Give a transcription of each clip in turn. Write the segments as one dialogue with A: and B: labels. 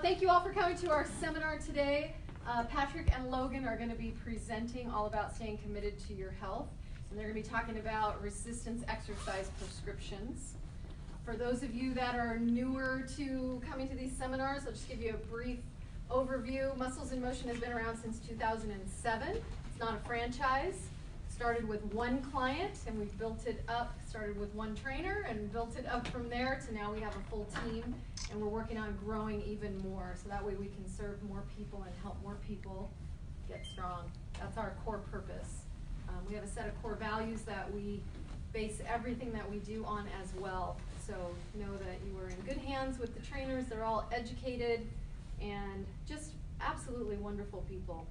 A: Thank you all for coming to our seminar today. Patrick and Logan are going to be presenting all about staying committed to your health. And they're going to be talking about resistance exercise prescriptions. For those of you that are newer to coming to these seminars, I'll just give you a brief overview. Muscles in Motion has been around since 2007. It's not a franchise. Started with one client and we've built it up, started with one trainer and built it up from there to now we have a full team and we're working on growing even more so that way we can serve more people and help more people get strong. That's our core purpose. We have a set of core values that we base everything that we do on as well. So know that you are in good hands with the trainers. They're all educated and just absolutely wonderful people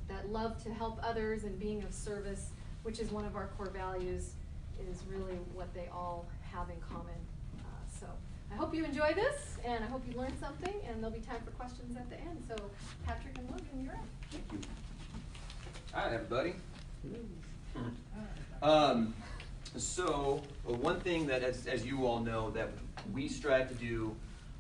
A: that love to help others and being of service, which is one of our core values, is really what they all have in common. So I hope you enjoy this, and I hope you learned something, and there'll be time for questions at the end. So Patrick and Logan, you're up.
B: Thank you. All right, everybody. So one thing that, as you all know, that we strive to do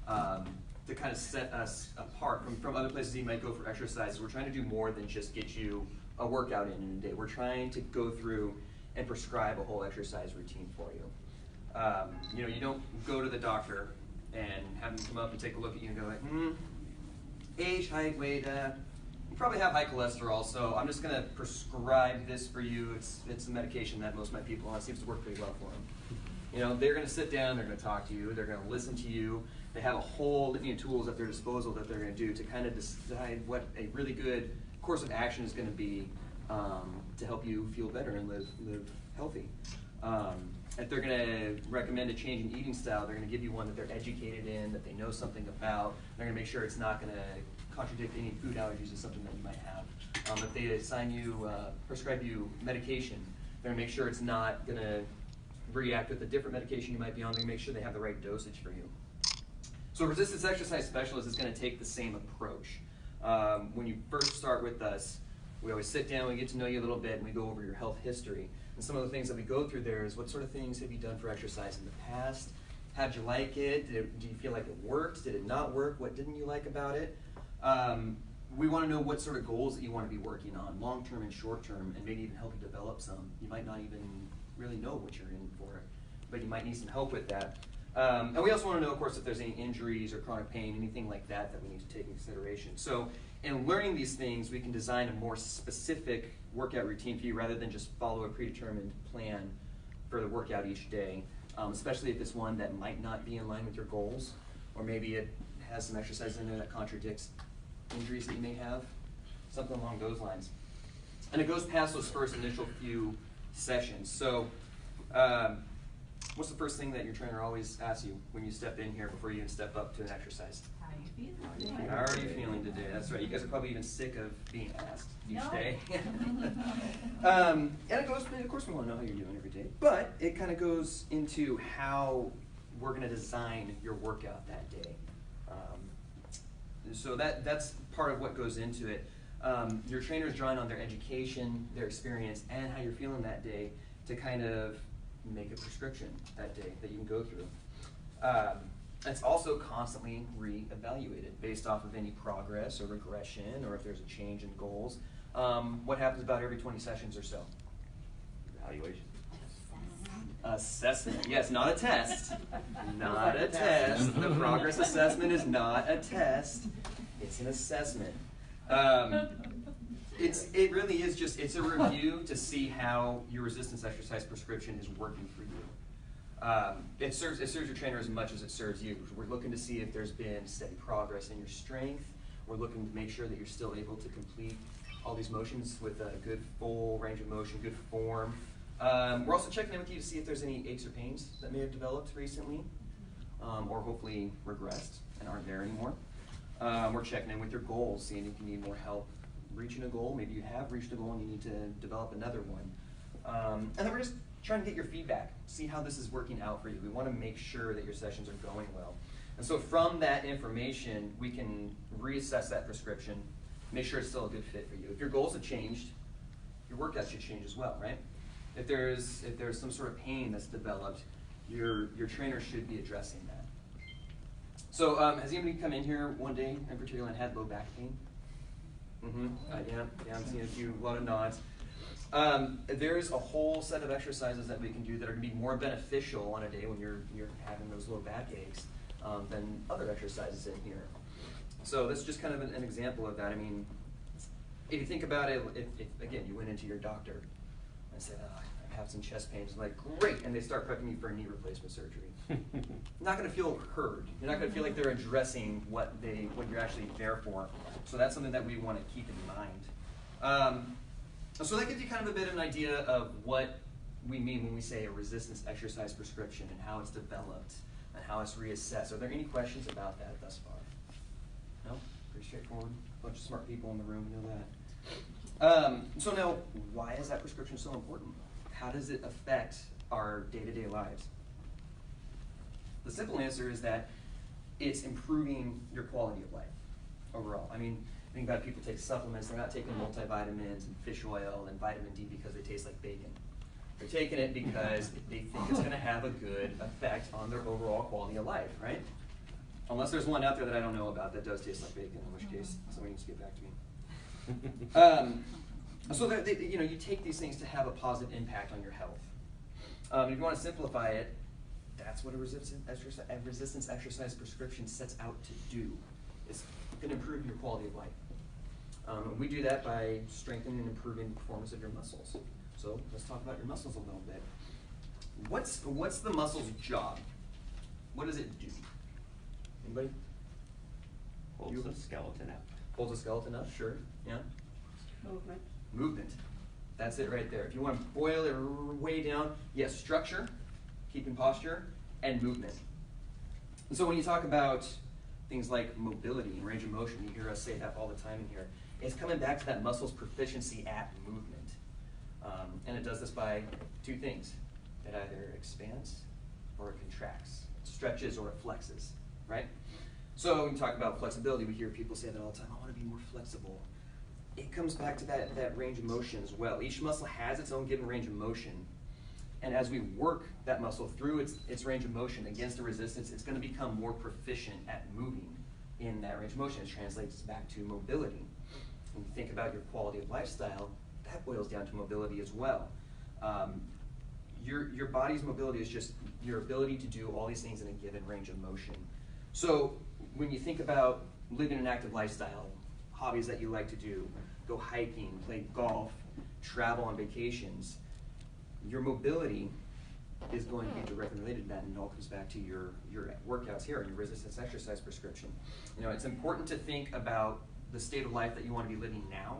B: to kind of set us apart from other places you might go for exercise, we're trying to do more than just get you a workout in a day. We're trying to go through and prescribe a whole exercise routine for you. You don't go to the doctor and have them come up and take a look at you and go like, age, height, weight, you probably have high cholesterol, so I'm just going to prescribe this for you. It's a medication that most of my people on. It seems to work pretty well for them. They're going to sit down, they're going to talk to you, they're going to listen to you. They have a whole litany of tools at their disposal that they're going to do to kind of decide what a really good course of action is going to be to help you feel better and live healthy. If they're going to recommend a change in eating style, they're going to give you one that they're educated in, that they know something about. They're going to make sure it's not going to contradict any food allergies or something that you might have. If they assign you, prescribe you medication, they're going to make sure it's not going to react with a different medication you might be on. They're going to make sure they have the right dosage for you. So a resistance exercise specialist is going to take the same approach. When you first start with us, we always sit down, we get to know you a little bit, and we go over your health history. And some of the things that we go through there is what sort of things have you done for exercise in the past? How'd you like it? Do you feel like it worked? Did it not work? What didn't you like about it? We want to know what sort of goals that you want to be working on, long-term and short-term, and maybe even help you develop some. You might not even really know what you're in for, but you might need some help with that. And we also want to know, of course, if there's any injuries or chronic pain, anything like that that we need to take into consideration. So in learning these things, we can design a more specific workout routine for you rather than just follow a predetermined plan for the workout each day, especially if it's one that might not be in line with your goals, or maybe it has some exercise in there that contradicts injuries that you may have, something along those lines. And it goes past those first initial few sessions. So what's the first thing that your trainer always asks you when you step in here before you even step up to an exercise?
C: How are you feeling?
B: How are you feeling today? That's right. You guys are probably even sick of being asked each day. And it goes, of course we want to know how you're doing every day, but it kind of goes into how we're going to design your workout that day. So that's part of what goes into it. Your trainer's drawing on their education, their experience, and how you're feeling that day to kind of make a prescription that day that you can go through. It's also constantly re-evaluated based off of any progress or regression, or if there's a change in goals. What happens about every 20 sessions or so? Evaluation. Assessment. Yes, not a test. Not a test. The progress assessment is not a test. It's an assessment. It really is just, it's a review to see how your resistance exercise prescription is working for you. It serves your trainer as much as it serves you. We're looking to see if there's been steady progress in your strength. We're looking to make sure that you're still able to complete all these motions with a good full range of motion, good form. We're also checking in with you to see if there's any aches or pains that may have developed recently, or hopefully regressed and aren't there anymore. We're checking in with your goals, seeing if you need more help reaching a goal. Maybe you have reached a goal and you need to develop another one. And then we're just trying to get your feedback, see how this is working out for you. We want to make sure that your sessions are going well. And so from that information, we can reassess that prescription, make sure it's still a good fit for you. If your goals have changed, your workout should change as well, right? If there's some sort of pain that's developed, your trainer should be addressing that. So has anybody come in here one day in particular and had low back pain? Yeah, I'm seeing a lot of nods. There's a whole set of exercises that we can do that are going to be more beneficial on a day when you're having those low back aches than other exercises in here. So that's just kind of an example of that. I mean, if you think about it, if again, you went into your doctor and said, oh, I have some chest pains, I'm like, great, and they start prepping you for knee replacement surgery. You're not going to feel heard. You're not going to feel like they're addressing what you're actually there for. So that's something that we want to keep in mind. So that gives you kind of a bit of an idea of what we mean when we say a resistance exercise prescription and how it's developed and how it's reassessed. Are there any questions about that thus far? No? Pretty straightforward. A bunch of smart people in the room know that. So now, why is that prescription so important? How does it affect our day-to-day lives? The simple answer is that it's improving your quality of life overall. I mean, think about people take supplements, they're not taking multivitamins and fish oil and vitamin D because they taste like bacon. They're taking it because they think it's going to have a good effect on their overall quality of life, right? Unless there's one out there that I don't know about that does taste like bacon, in which case somebody needs to get back to me. So that you take these things to have a positive impact on your health. If you want to simplify it, that's what a resistance exercise prescription sets out to do. It's going to improve your quality of life. We do that by strengthening and improving the performance of your muscles. So let's talk about your muscles a little bit. What's the muscle's job? What does it do? Anybody?
C: Holds the skeleton up.
B: Holds the skeleton up, sure. Yeah?
D: Movement.
B: Movement. That's it right there. If you want to boil it way down, yes, structure, keeping posture, and movement. And so when you talk about things like mobility and range of motion, you hear us say that all the time in here, it's coming back to that muscle's proficiency at movement. And it does this by two things. It either expands or it contracts. It stretches or it flexes, right? So when we talk about flexibility, we hear people say that all the time, I want to be more flexible. It comes back to that range of motion as well. Each muscle has its own given range of motion. And as we work that muscle through its range of motion against the resistance, it's going to become more proficient at moving in that range of motion. It translates back to mobility. When you think about your quality of lifestyle, that boils down to mobility as well. Your body's mobility is just your ability to do all these things in a given range of motion. So when you think about living an active lifestyle, hobbies that you like to do, go hiking, play golf, travel on vacations, your mobility is going to be directly related to that, and it all comes back to your workouts here, your resistance exercise prescription. It's important to think about the state of life that you want to be living now,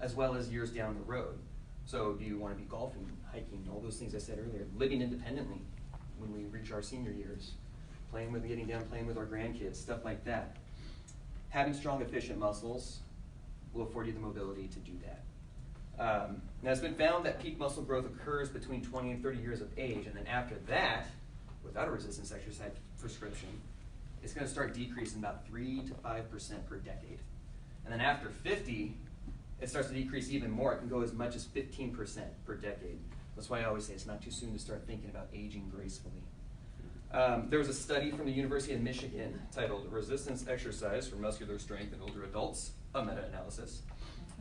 B: as well as years down the road. So do you want to be golfing, hiking, all those things I said earlier, living independently when we reach our senior years, playing with our grandkids, stuff like that. Having strong, efficient muscles will afford you the mobility to do that. Now it's been found that peak muscle growth occurs between 20 and 30 years of age, and then after that, without a resistance exercise prescription, it's going to start decreasing about 3 to 5% per decade. And then after 50, it starts to decrease even more. It can go as much as 15% per decade. That's why I always say it's not too soon to start thinking about aging gracefully. There was a study from the University of Michigan titled Resistance Exercise for Muscular Strength in Older Adults, a meta-analysis,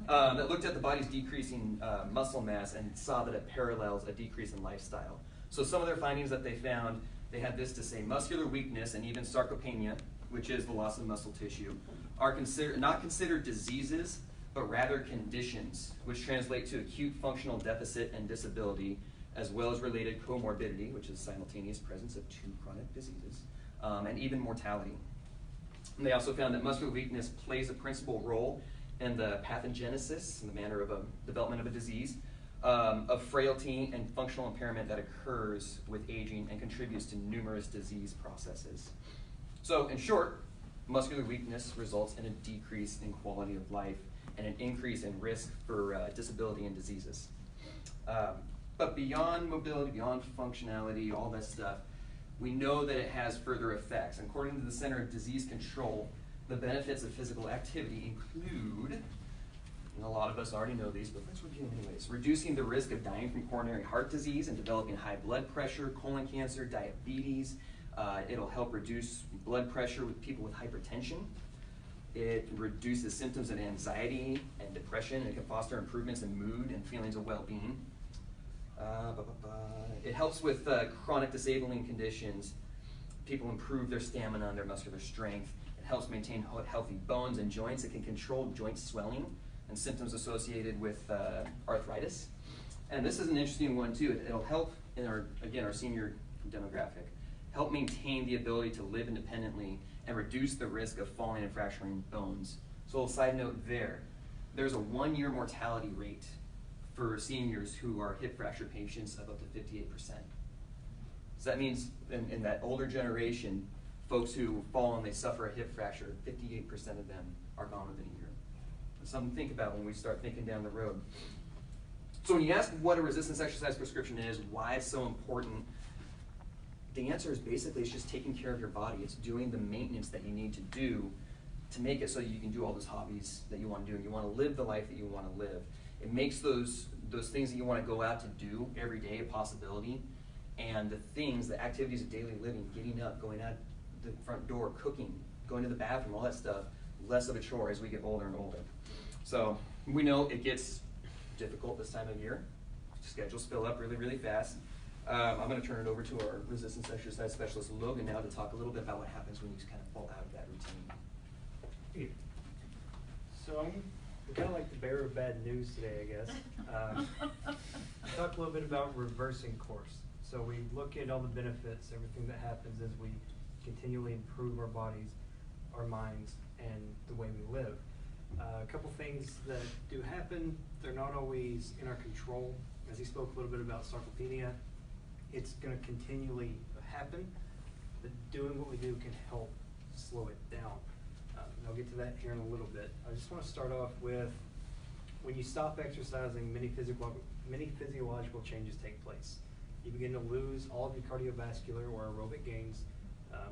B: that looked at the body's decreasing muscle mass and saw that it parallels a decrease in lifestyle. So some of their findings that they found, they had this to say: muscular weakness and even sarcopenia, which is the loss of muscle tissue, are not considered diseases, but rather conditions, which translate to acute functional deficit and disability, as well as related comorbidity, which is simultaneous presence of two chronic diseases, and even mortality. And they also found that muscular weakness plays a principal role in the pathogenesis, in the manner of a development of a disease, of frailty and functional impairment that occurs with aging and contributes to numerous disease processes. So in short, muscular weakness results in a decrease in quality of life and an increase in risk for disability and diseases. But beyond mobility, beyond functionality, all that stuff, we know that it has further effects. And according to the Center of Disease Control, the benefits of physical activity include, and a lot of us already know these, but let's review them anyways: reducing the risk of dying from coronary heart disease and developing high blood pressure, colon cancer, diabetes, It'll help reduce blood pressure with people with hypertension. It reduces symptoms of anxiety and depression. It can foster improvements in mood and feelings of well-being. It helps with chronic disabling conditions. People improve their stamina and their muscular strength. It helps maintain healthy bones and joints. It can control joint swelling and symptoms associated with arthritis. And this is an interesting one too. It'll help in our senior demographic, help maintain the ability to live independently and reduce the risk of falling and fracturing bones. So a side note there's a 1-year mortality rate for seniors who are hip fracture patients of up to 58%. So that means in that older generation, folks who fall and they suffer a hip fracture, 58% of them are gone within a year. It's something to think about when we start thinking down the road. So when you ask what a resistance exercise prescription is, why it's so important, the answer is basically it's just taking care of your body. It's doing the maintenance that you need to do to make it so you can do all those hobbies that you want to do and you want to live the life that you want to live. It makes those things that you want to go out to do every day a possibility, and the activities of daily living, getting up, going out the front door, cooking, going to the bathroom, all that stuff, less of a chore as we get older and older. So we know it gets difficult this time of year. Schedules fill up really, really fast. I'm going to turn it over to our resistance exercise specialist, Logan, now to talk a little bit about what happens when you kind of fall out of that routine.
D: So I'm kind of like the bearer of bad news today, I guess. Talk a little bit about reversing course. So we look at all the benefits, everything that happens as we continually improve our bodies, our minds, and the way we live. A couple things that do happen, they're not always in our control. As he spoke a little bit about sarcopenia, it's going to continually happen, but doing what we do can help slow it down. I'll get to that here in a little bit. I just want to start off with, when you stop exercising, many physiological changes take place. You begin to lose all of your cardiovascular or aerobic gains.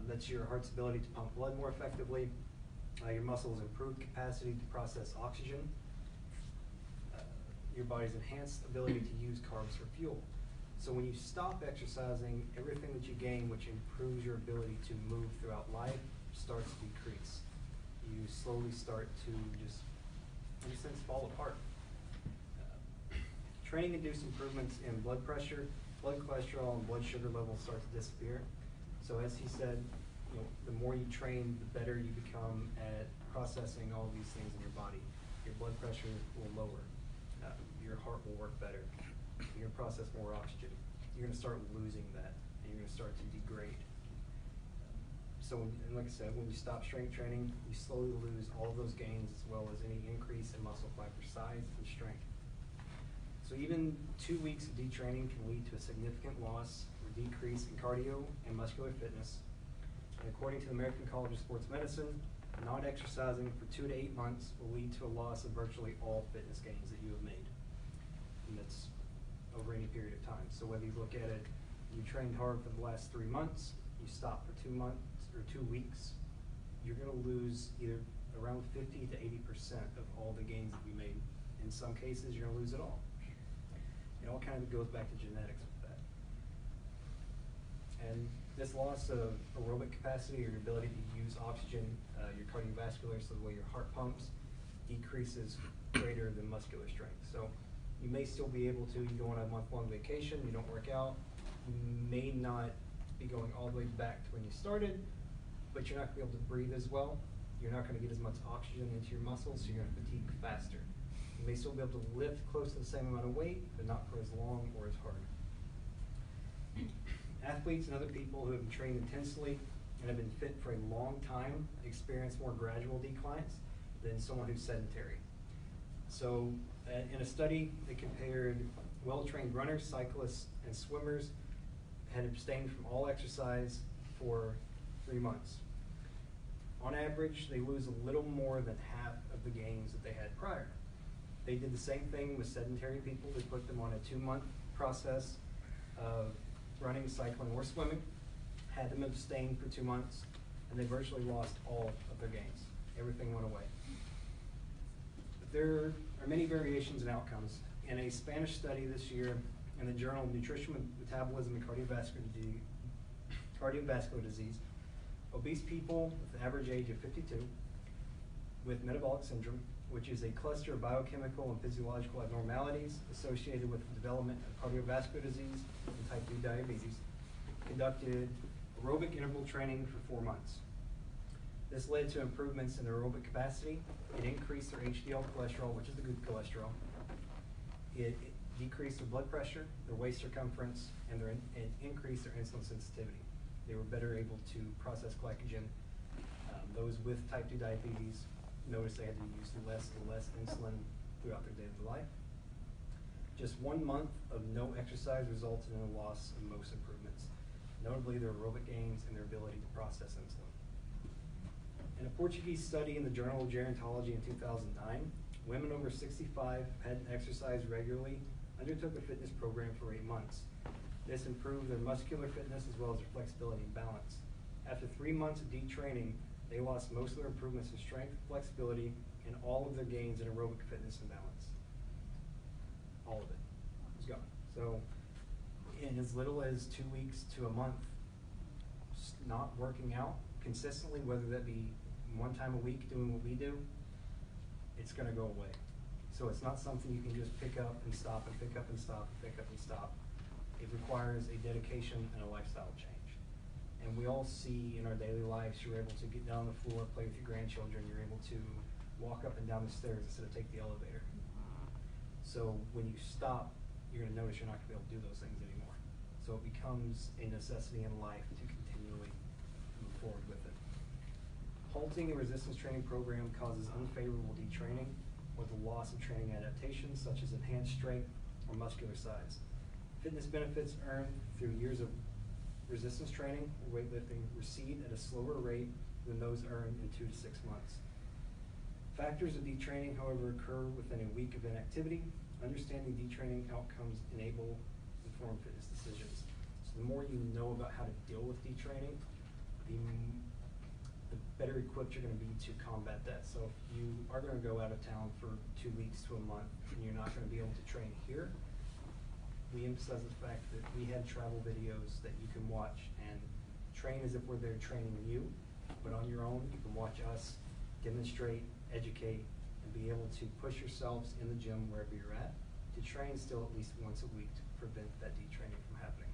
D: That's your heart's ability to pump blood more effectively. Your muscles' improved capacity to process oxygen. Your body's enhanced ability to use carbs for fuel. So when you stop exercising, everything that you gain, which improves your ability to move throughout life, starts to decrease. You slowly start to just, in a sense, fall apart. Training induced improvements in blood pressure, blood cholesterol, and blood sugar levels start to disappear. So as he said, the more you train, the better you become at processing all these things in your body. Your blood pressure will lower. Your heart will work better. You're going to process more oxygen. You're going to start losing that, and you're going to start to degrade. So, and like I said, when you stop strength training, you slowly lose all of those gains as well as any increase in muscle fiber size and strength. So even 2 weeks of detraining can lead to a significant loss or decrease in cardio and muscular fitness. And according to the American College of Sports Medicine, not exercising for 2 to 8 months will lead to a loss of virtually all fitness gains that you have made. And that's over any period of time. So whether you look at it, you trained hard for the last 3 months, you stop for 2 months or 2 weeks, you're going to lose either around 50 to 80% of all the gains that you made. In some cases, you're going to lose it all. It all kind of goes back to genetics with that. And this loss of aerobic capacity or your ability to use oxygen, your cardiovascular, so the way your heart pumps, decreases greater than muscular strength. So you may still be able to, you go on a month-long vacation, you don't work out, you may not be going all the way back to when you started, but you're not going to be able to breathe as well. You're not going to get as much oxygen into your muscles, so you're going to fatigue faster. You may still be able to lift close to the same amount of weight, but not for as long or as hard. Athletes and other people who have been trained intensely and have been fit for a long time experience more gradual declines than someone who's sedentary. So in a study, they compared well-trained runners, cyclists, and swimmers had abstained from all exercise for 3 months. On average, they lose a little more than half of the gains that they had prior. They did the same thing with sedentary people. They put them on a 2-month process of running, cycling, or swimming, had them abstain for 2 months, and they virtually lost all of their gains. Everything went away. But there are many variations in outcomes. In a Spanish study this year in the journal Nutrition, Metabolism, and Cardiovascular cardiovascular disease, obese people with an average age of 52, with metabolic syndrome, which is a cluster of biochemical and physiological abnormalities associated with the development of cardiovascular disease and type 2 diabetes, conducted aerobic interval training for 4 months. This led to improvements in their aerobic capacity. It increased their HDL cholesterol, which is the good cholesterol. It decreased their blood pressure, their waist circumference, and it increased their insulin sensitivity. They were better able to process glycogen. Those with type 2 diabetes noticed they had to use less and less insulin throughout their daily life. Just 1 month of no exercise resulted in a loss of most improvements, notably their aerobic gains and their ability to process insulin. In a Portuguese study in the Journal of Gerontology in 2009, women over 65 who hadn't exercised regularly undertook a fitness program for 8 months. This improved their muscular fitness as well as their flexibility and balance. After 3 months of D-training, they lost most of their improvements in strength, flexibility, and all of their gains in aerobic fitness and balance. All of it was gone. So in as little as 2 weeks to a month, not working out consistently, whether that be 1 time a week doing what we do, it's going to go away. So it's not something you can just pick up and stop and pick up and stop and pick up and stop. It requires a dedication and a lifestyle change. And we all see in our daily lives, you're able to get down on the floor, play with your grandchildren, you're able to walk up and down the stairs instead of take the elevator. So when you stop, you're going to notice you're not going to be able to do those things anymore. So it becomes a necessity in life to continually move forward with it. Halting a resistance training program causes unfavorable detraining with a loss of training adaptations such as enhanced strength or muscular size. Fitness benefits earned through years of resistance training or weightlifting recede at a slower rate than those earned in 2 to 6 months. Factors of detraining, however, occur within a week of inactivity. Understanding detraining outcomes enable informed fitness decisions. So the more you know about how to deal with detraining, the better equipped you're going to be to combat that. So if you are going to go out of town for 2 weeks to a month and you're not going to be able to train here, we emphasize the fact that we have travel videos that you can watch and train as if we're there training you, but on your own, you can watch us demonstrate, educate, and be able to push yourselves in the gym wherever you're at to train still at least once a week to prevent that detraining from happening.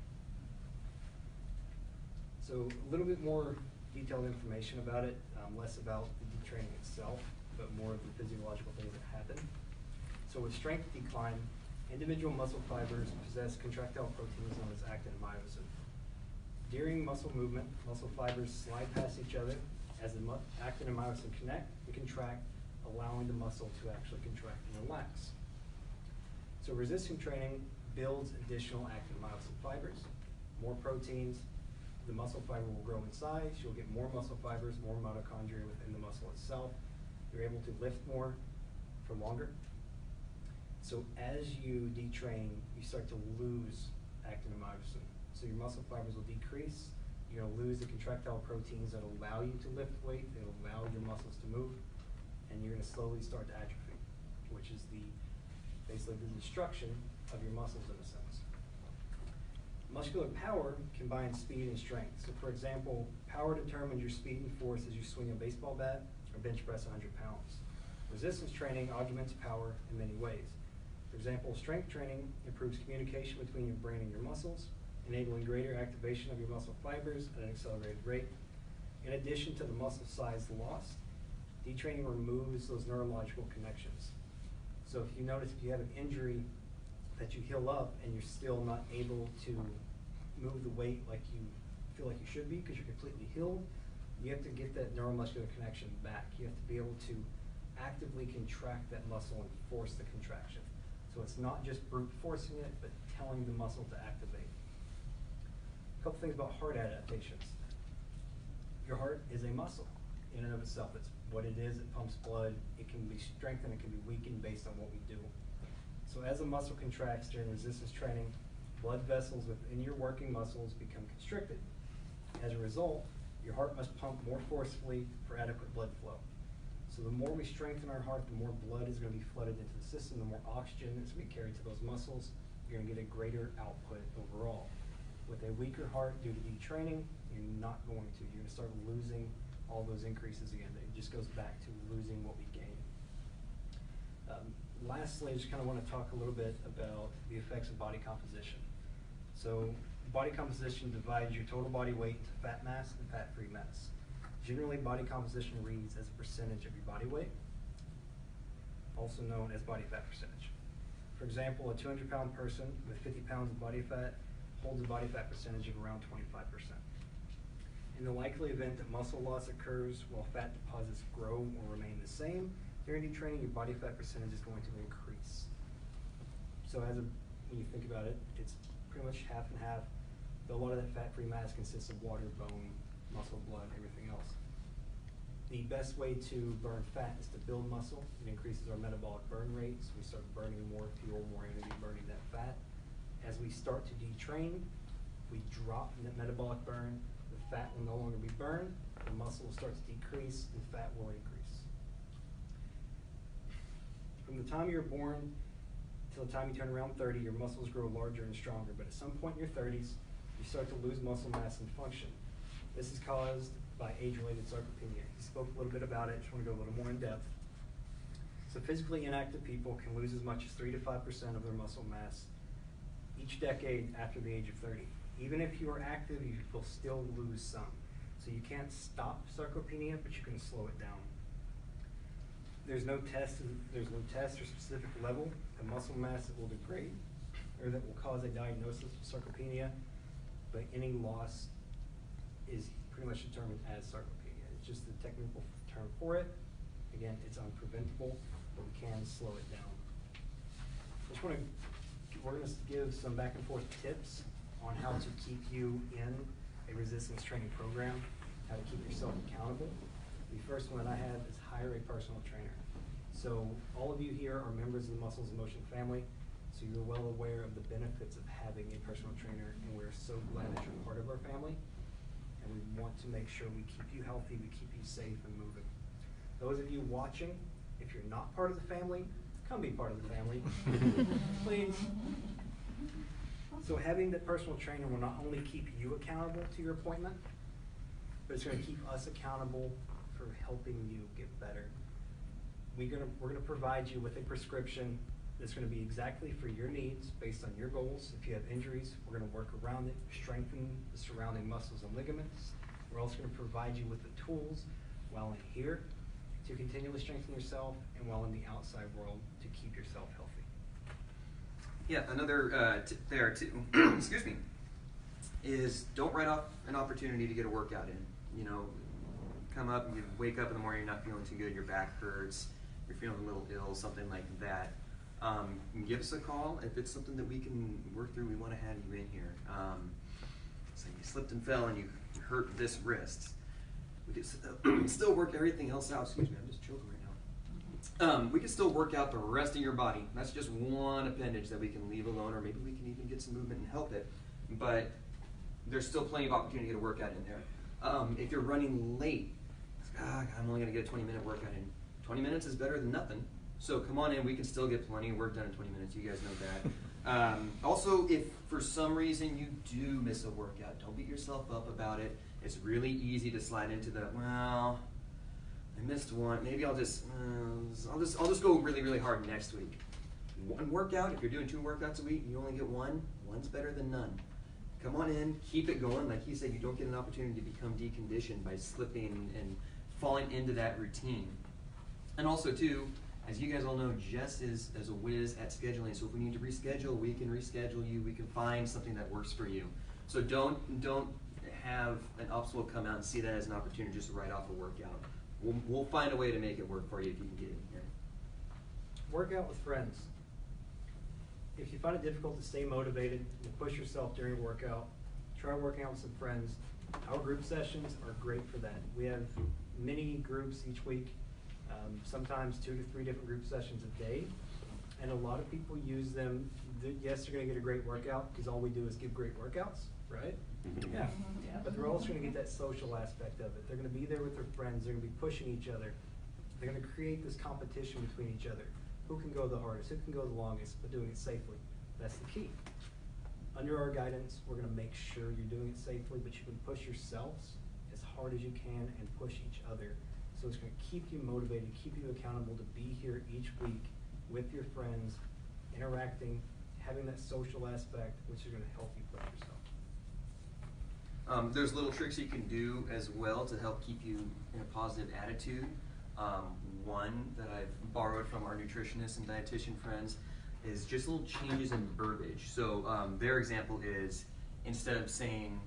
D: So a little bit more detailed information about it, less about the detraining itself, but more of the physiological things that happen. So with strength decline, individual muscle fibers possess contractile proteins known as actin and myosin. During muscle movement, muscle fibers slide past each other as the actin and myosin connect and contract, allowing the muscle to actually contract and relax. So resistance training builds additional actin and myosin fibers, more proteins, the muscle fiber will grow in size, you'll get more muscle fibers, more mitochondria within the muscle itself, you're able to lift more for longer. So as you detrain, you start to lose actin and myosin. So your muscle fibers will decrease. You're going to lose the contractile proteins that allow you to lift weight, that allow your muscles to move, and you're going to slowly start to atrophy, which is basically the destruction of your muscles in a sense. Muscular power combines speed and strength. So for example, power determines your speed and force as you swing a baseball bat or bench press 100 pounds. Resistance training augments power in many ways. For example, strength training improves communication between your brain and your muscles, enabling greater activation of your muscle fibers at an accelerated rate. In addition to the muscle size lost, detraining removes those neurological connections. So if you notice, if you have an injury that you heal up and you're still not able to move the weight like you feel like you should be because you're completely healed, you have to get that neuromuscular connection back. You have to be able to actively contract that muscle and force the contraction. So it's not just brute forcing it, but telling the muscle to activate. A couple things about heart adaptations. Your heart is a muscle in and of itself. It's what it is, it pumps blood. It can be strengthened, it can be weakened based on what we do. So as a muscle contracts during resistance training, blood vessels within your working muscles become constricted. As a result, your heart must pump more forcefully for adequate blood flow. So the more we strengthen our heart, the more blood is going to be flooded into the system, the more oxygen is going to be carried to those muscles. You're going to get a greater output overall. With a weaker heart due to detraining, You're not going to. You're going to start losing all those increases again. It just goes back to losing what we gain. Lastly, I just kind of want to talk a little bit about the effects of body composition. So body composition divides your total body weight into fat mass and fat-free mass. Generally, body composition reads as a percentage of your body weight, also known as body fat percentage. For example, a 200-pound person with 50 pounds of body fat holds a body fat percentage of around 25%. In the likely event that muscle loss occurs while fat deposits grow or remain the same, during training, your body fat percentage is going to increase. So when you think about it, it's pretty much half and half. Though a lot of that fat-free mass consists of water, bone, muscle, blood, everything else. The best way to burn fat is to build muscle. It increases our metabolic burn rate, so we start burning more fuel, more energy, burning that fat. As we start to detrain, we drop in that metabolic burn. The fat will no longer be burned, the muscle will start to decrease, and fat will increase. From the time you're born till the time you turn around 30, your muscles grow larger and stronger, but at some point in your 30s, you start to lose muscle mass and function. This is caused by age-related sarcopenia. He spoke a little bit about it. I just want to go a little more in depth. So physically inactive people can lose as much as 3 to 5% of their muscle mass each decade after the age of 30. Even if you are active, you will still lose some. So you can't stop sarcopenia, but you can slow it down. There's no test or specific level of muscle mass that will degrade or that will cause a diagnosis of sarcopenia, but any loss is pretty much determined as sarcopenia. It's just the technical term for it. Again, it's unpreventable, but we can slow it down. We're going to give some back and forth tips on how to keep you in a resistance training program, how to keep yourself accountable. The first one that I have is hire a personal trainer. So all of you here are members of the Muscles in Motion family, so you're well aware of the benefits of having a personal trainer, and we're so glad that you're part of our family. And we want to make sure we keep you healthy, we keep you safe and moving. Those of you watching, if you're not part of the family, come be part of the family, please. So having the personal trainer will not only keep you accountable to your appointment, but it's going to keep us accountable for helping you get better. We're going to provide you with a prescription that's going to be exactly for your needs based on your goals. If you have injuries, we're going to work around it, strengthen the surrounding muscles and ligaments. We're also going to provide you with the tools while in here to continually strengthen yourself and while in the outside world to keep yourself healthy.
B: Yeah, another tip there too, excuse me, is don't write off an opportunity to get a workout in. You know, come up and you wake up in the morning, you're not feeling too good, your back hurts, you're feeling a little ill, something like that. Give us a call if it's something that we can work through. We want to have you in here. So you slipped and fell and you hurt this wrist. We can still work everything else out. Excuse me, I'm just choking right now. We can still work out the rest of your body. That's just one appendage that we can leave alone, or maybe we can even get some movement and help it. But there's still plenty of opportunity to get a workout in there. If you're running late, I'm only going to get a 20-minute workout in. 20 minutes is better than nothing. So come on in, we can still get plenty of work done in 20 minutes. You guys know that. Also, if for some reason you do miss a workout, don't beat yourself up about it. It's really easy to slide into the, well, I missed one. Maybe I'll just go really, really hard next week. One workout, if you're doing 2 workouts a week, you only get one. One's better than none. Come on in, keep it going. Like he said, you don't get an opportunity to become deconditioned by slipping and falling into that routine. And also, too, as you guys all know, Jess is a whiz at scheduling. So if we need to reschedule, we can reschedule you. We can find something that works for you. So don't have an obstacle come out and see that as an opportunity just to write off a workout. We'll find a way to make it work for you if you can get in here.
D: Work out with friends. If you find it difficult to stay motivated and push yourself during a workout, try working out with some friends. Our group sessions are great for that. We have many groups each week, sometimes 2 to 3 different group sessions a day, and a lot of people use them. Yes, they're going to get a great workout because all we do is give great workouts, right? Yeah. But they're also going to get that social aspect of it. They're going to be there with their friends. They're going to be pushing each other. They're going to create this competition between each other. Who can go the hardest? Who can go the longest, but doing it safely? That's the key. Under our guidance, we're gonna make sure you're doing it safely, but you can push yourselves as hard as you can and push each other. So it's gonna keep you motivated, keep you accountable to be here each week with your friends, interacting, having that social aspect, which is gonna help you push yourself.
B: There's little tricks you can do as well to help keep you in a positive attitude. One that I've borrowed from our nutritionist and dietitian friends is just little changes in verbiage. So their example is, instead of saying,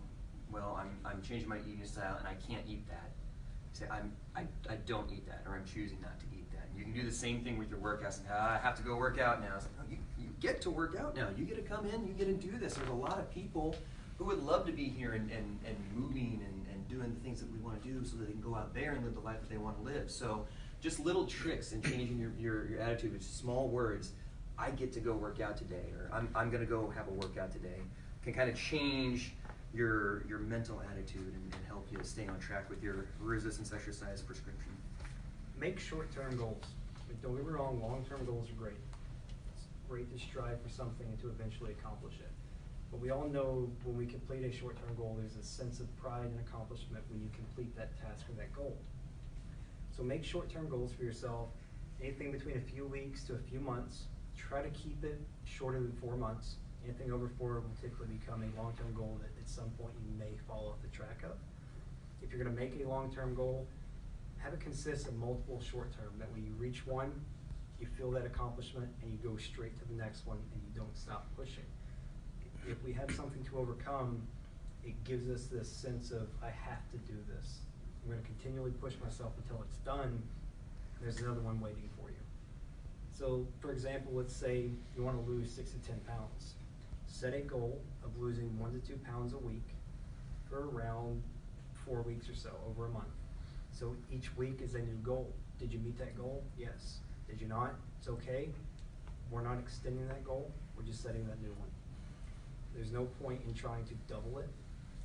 B: well, I'm changing my eating style and I can't eat that, say I don't eat that, or I'm choosing not to eat that. And you can do the same thing with your workouts. And I have to go work out now. It's like, no, you get to work out now. You get to come in, you get to do this. There's a lot of people who would love to be here and moving and doing the things that we want to do so that they can go out there and live the life that they want to live. So just little tricks in changing your attitude with small words. I get to go work out today, or I'm going to go have a workout today, can kind of change your mental attitude and help you stay on track with your resistance exercise prescription.
D: Make short-term goals. But don't get me wrong, long-term goals are great. It's great to strive for something and to eventually accomplish it. But we all know when we complete a short-term goal, there's a sense of pride and accomplishment when you complete that task or that goal. So make short-term goals for yourself, anything between a few weeks to a few months. Try to keep it shorter than 4 months. Anything over 4 will typically become a long-term goal that at some point you may fall off the track of. If you're going to make a long-term goal, have it consist of multiple short-term. That when you reach one, you feel that accomplishment and you go straight to the next one and you don't stop pushing. If we have something to overcome, it gives us this sense of, I have to do this. I'm going to continually push myself until it's done. There's another one waiting for you. So, for example, let's say you want to lose 6 to 10 pounds. Set a goal of losing 1 to 2 pounds a week for around 4 weeks or so, over a month. So each week is a new goal. Did you meet that goal? Yes. Did you not? It's okay. We're not extending that goal. We're just setting that new one. There's no point in trying to double it,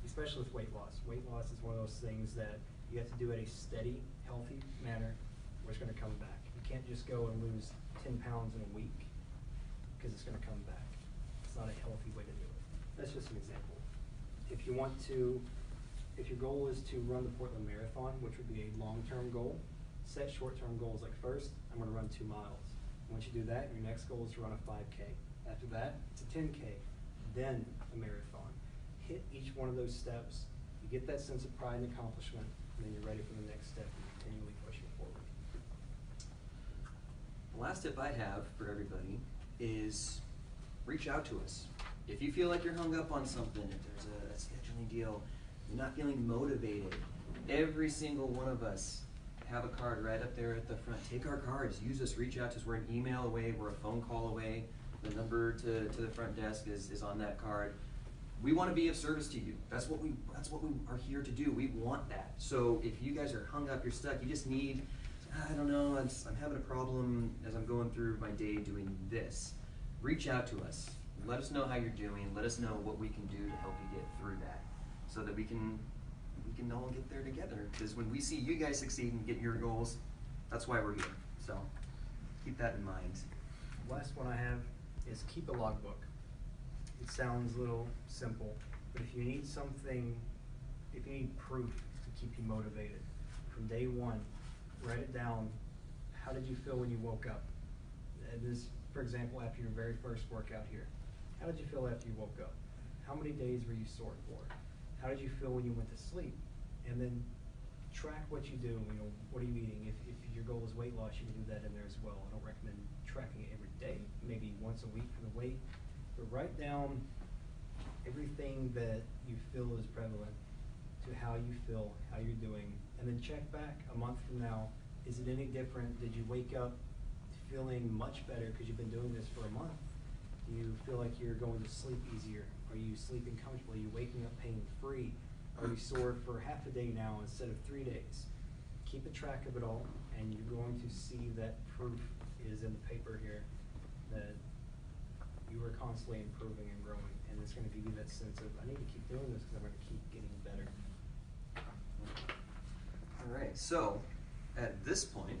D: especially with weight loss. Weight loss is one of those things that you have to do at a steady, healthy manner where it's going to come back. You can't just go and lose 10 pounds in a week because it's going to come back. It's not a healthy way to do it. That's just an example. If you want to, if your goal is to run the Portland Marathon, which would be a long-term goal, set short-term goals like first, I'm going to run 2 miles. Once you do that, your next goal is to run a 5K. After that, it's a 10K, then a marathon. Hit each one of those steps. You get that sense of pride and accomplishment, and then you're ready for the next step and continually pushing forward.
B: The last tip I have for everybody is reach out to us. If you feel like you're hung up on something, if there's a scheduling deal, you're not feeling motivated, every single one of us have a card right up there at the front. Take our cards, use us, reach out to us. We're an email away, we're a phone call away. The number to the front desk is on that card. We want to be of service to you. That's what we are here to do. We want that. So if you guys are hung up, you're stuck, you just need, I don't know, I'm having a problem as I'm going through my day doing this. Reach out to us. Let us know how you're doing. Let us know what we can do to help you get through that, so that we can all get there together. Because when we see you guys succeed and get your goals, that's why we're here. So keep that in mind.
D: Last one I have is keep a logbook. It sounds a little simple, but if you need something, if you need proof to keep you motivated, from day one, write it down. How did you feel when you woke up? This, for example, after your very first workout here. How did you feel after you woke up? How many days were you sore for? How did you feel when you went to sleep? And then track what you do. You know, what are you eating? If your goal is weight loss, you can do that in there as well. I don't recommend tracking it every day, maybe once a week for the weight. But write down everything that you feel is prevalent to how you feel, how you're doing, and then check back a month from now. Is it any different? Did you wake up feeling much better because you've been doing this for a month? Do you feel like you're going to sleep easier? Are you sleeping comfortably? Are you waking up pain-free? Are you sore for half a day now instead of 3 days? Keep a track of it all, and you're going to see that proof is in the paper here that you are constantly improving and growing, and it's going to give you that sense of, I need to keep doing this because I'm going to keep getting better.
B: All right, so at this point,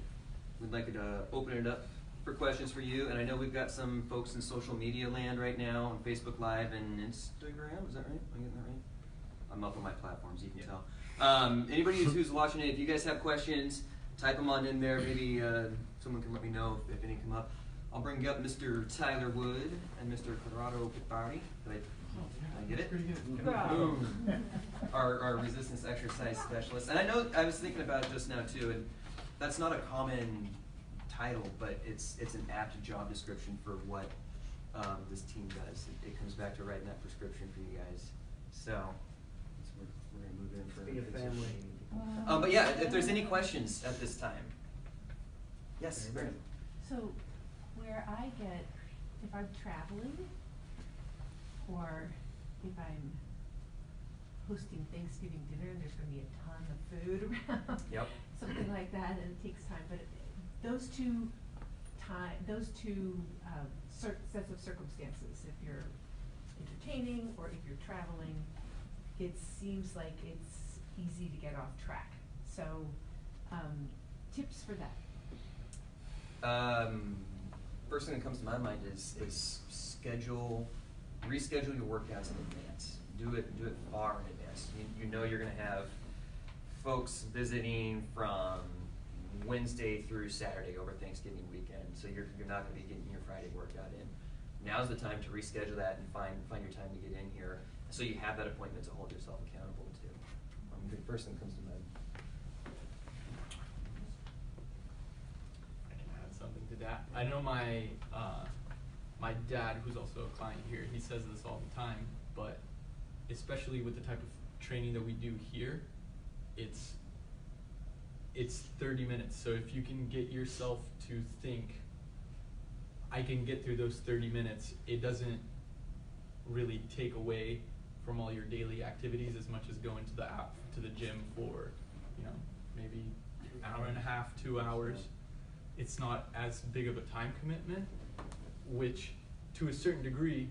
B: we'd like to open it up for questions for you, and I know we've got some folks in social media land right now on Facebook Live and Instagram. Is that right? Am I getting that right? I'm up on my platforms, you can tell. Anybody who's watching it, if you guys have questions, type them on in there. Maybe someone can let me know if any come up. I'll bring up Mr. Tyler Wood and Mr. Corrado Pittari. Did I get it? Boom. Our resistance exercise specialist. And I know I was thinking about it just now too, and that's not a common title, but it's an apt job description for what this team does. It comes back to writing that prescription for you guys. So we're gonna move in for
D: Be a family.
B: but yeah, if there's any questions at this time. Yes, Mary.
E: So where I get, if I'm traveling or if I'm hosting Thanksgiving dinner and there's going to be a ton of food around,
B: Yep.
E: something like that, and it takes time. But those two sets of circumstances, if you're entertaining or if you're traveling, it seems like it's easy to get off track. So tips for that.
B: First thing that comes to my mind is reschedule your workouts in advance. Do it far in advance. You know you're going to have folks visiting from Wednesday through Saturday over Thanksgiving weekend, so you're not going to be getting your Friday workout in. Now's the time to reschedule that and find your time to get in here, so you have that appointment to hold yourself accountable to. The first thing that comes to mind.
F: I can add something to that. I know my dad, who's also a client here, he says this all the time, but especially with the type of training that we do here, it's 30 minutes. So if you can get yourself to think, I can get through those 30 minutes, it doesn't really take away from all your daily activities as much as going to the gym for, maybe an hour and a half, 2 hours. It's not as big of a time commitment, which to a certain degree,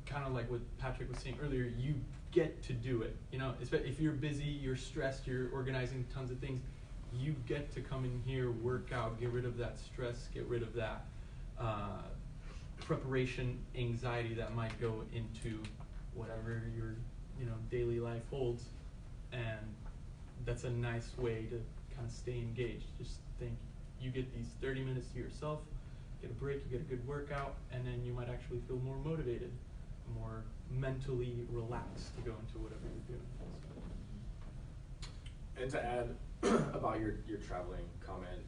F: kind of like what Patrick was saying earlier, you get to do it. If you're busy, you're stressed, you're organizing tons of things, you get to come in here, work out, get rid of that stress, get rid of that preparation anxiety that might go into whatever your daily life holds. And that's a nice way to kind of stay engaged. Just think, you get these 30 minutes to yourself, get a break, you get a good workout, and then you might actually feel more motivated, more mentally relaxed to go into whatever you're doing.
G: And to add about your traveling comment,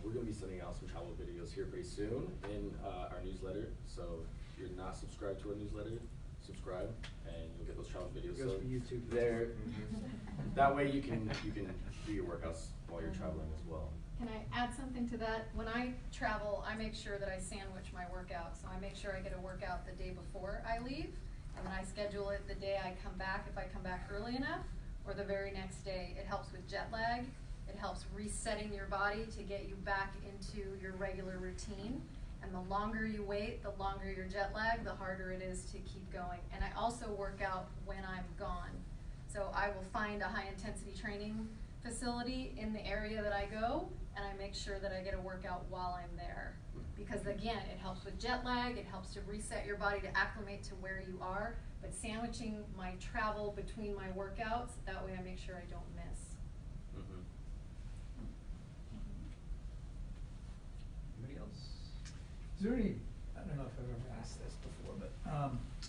G: we're going to be sending out some travel videos here pretty soon in our newsletter. So if you're not subscribed to our newsletter, subscribe, and you'll get those travel videos.
D: It goes for YouTube.
G: There, that way you can do your workouts while you're traveling as well.
A: Can I add something to that? When I travel, I make sure that I sandwich my workout. So I make sure I get a workout the day before I leave, and then I schedule it the day I come back, if I come back early enough, or the very next day. It helps with jet lag. It helps resetting your body to get you back into your regular routine. And the longer you wait, the longer your jet lag, the harder it is to keep going. And I also work out when I'm gone. So I will find a high intensity training facility in the area that I go, and I make sure that I get a workout while I'm there. Because again, it helps with jet lag, it helps to reset your body to acclimate to where you are, but sandwiching my travel between my workouts, that way I make sure I don't miss.
B: Anybody else?
H: Is there any, I don't know if I've ever asked this before, but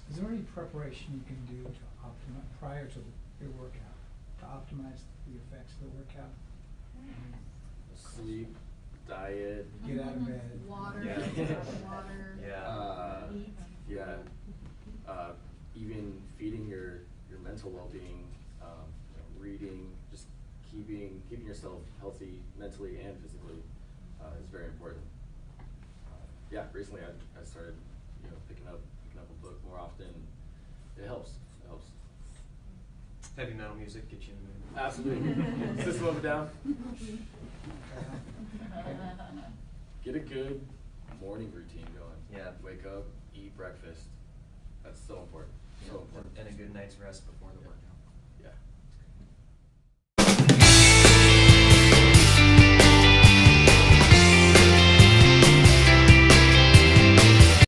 H: is there any preparation you can do to optimize prior to your workout to optimize the effects of the workout?
G: Sleep, diet.
H: Get out of bed.
A: Water,
G: Yeah.
A: water.
E: Eat.
G: Even feeding your mental well-being, reading, just keeping yourself healthy mentally and physically is very important. Recently I started picking up a book more often. It helps.
B: Heavy metal music gets you in the mood.
G: Absolutely. System of a Down. Get a good morning routine going.
B: Yeah.
G: Wake up, eat breakfast. That's so important. So important.
B: And a good night's rest before the workout.